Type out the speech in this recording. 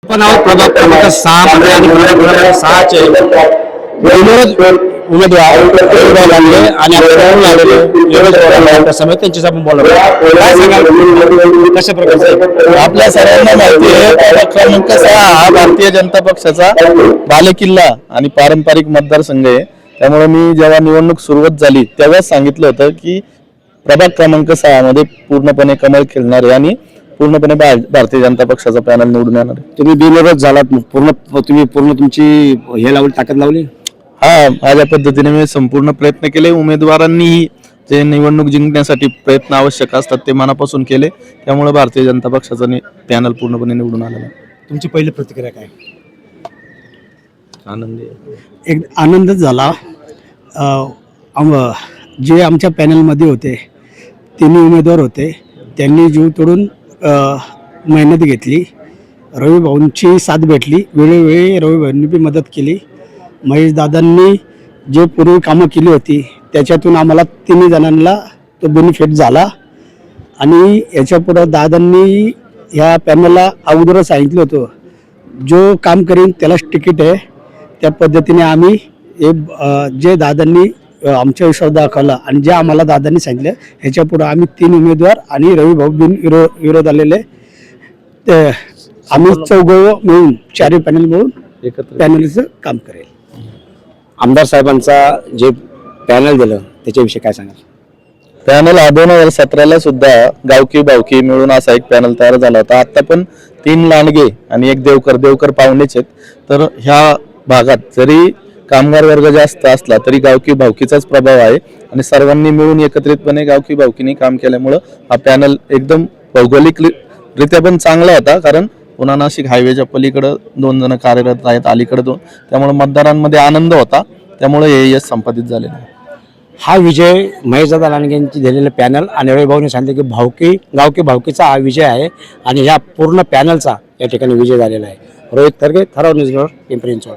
पण आहोत प्रभाग क्रमांक 6 मध्ये आणि प्रभाग क्रमांक 6 चे उमेदवार लागले आणि आपण आलेले समेत त्यांच्याशी आपण बोललो. काय सांगाल कशा प्रकारचे आपल्या सर्वांना माहिती आहे प्रभाग क्रमांक 6 हा भारतीय जनता पक्षाचा बालेकिल्ला आणि पारंपरिक मतदारसंघ आहे. त्यामुळे मी जेव्हा निवडणूक सुरुवात झाली तेव्हाच सांगितलं होतं की प्रभाग क्रमांक 6 मध्ये पूर्णपणे कमळ खेळणार आहे आणि पूर्णपणे भारतीय जनता पक्षाचा पॅनल निवडून येणार आहे. तुम्ही बिनविरोध झालात, तुम्ही पूर्ण तुमची हे लावली, ताकद लावली. हा, माझ्या पद्धतीने मी संपूर्ण प्रयत्न केले. उमेदवारांनीही जे निवडणूक जिंकण्यासाठी प्रयत्न आवश्यक असतात ते मनापासून केले. त्यामुळे भारतीय जनता पक्षाचा पॅनल पूर्णपणे निवडून आलेला. तुमची पहिली प्रतिक्रिया काय? आनंदी एक आनंदच झाला. जे आमच्या पॅनलमध्ये होते तिन्ही उमेदवार होते, त्यांनी जीव तोडून मेहनत घेतली. रवी भाऊंची साथ भेटली, वेळोवेळी रवी भाऊंनी बी मदत केली. महेश दादांनी जे पूर्वी कामं केली होती त्याच्यातून आम्हाला तिन्ही जणांना तो बेनिफिट झाला. आणि याच्यापुढं दादांनी ह्या पॅनलला अगोदरच सांगितलं होतं जो काम करेन त्यालाच तिकीट आहे. त्या पद्धतीने आम्ही जे दादांनी आमच्या विश्वास दाखवला आणि जे आम्हाला दादांनी सांगितलं ह्याच्यापुढं आम्ही 3 उमेदवार आणि रवी भाऊ विरोध आलेले ते आम्ही चौघं मिळून 4 पॅनल मिळून पॅनलचं काम करेल. आमदार साहेबांचा जे पॅनल दिलं त्याच्याविषयी काय सांगाल? पॅनल 2017ला सुद्धा गावकी भावकी मिळून असा एक पॅनल तयार झाला होता. आता पण 3 लांडगे आणि एक देवकर पाहुणेच आहेत. तर ह्या भागात जरी कामगार वर्ग जास्त असला तरी गावकी भावकीचाच प्रभाव आहे आणि सर्वांनी मिळून एकत्रितपणे गावकी भावकीने काम केल्यामुळं हा पॅनल एकदम भौगोलिकरित्या पण चांगला होता. कारण पुन्हा नाशिक हायवेच्या पलीकडं 2 जण कार्यरत आहेत, अलीकडे 2. त्यामुळे मतदारांमध्ये आनंद होता. त्यामुळे हे यश संपादित झालेलं आहे. हा विजय महेशदादा लांडगेंची दिलेले पॅनल आणि रवी भाऊने सांगितले की गावकी भावकीचा हा विजय आहे आणि ह्या पूर्ण पॅनलचा या ठिकाणी विजय झालेला आहे. रोहित थरगे, ठराव न्यूज, पिंपरी चिंचवड.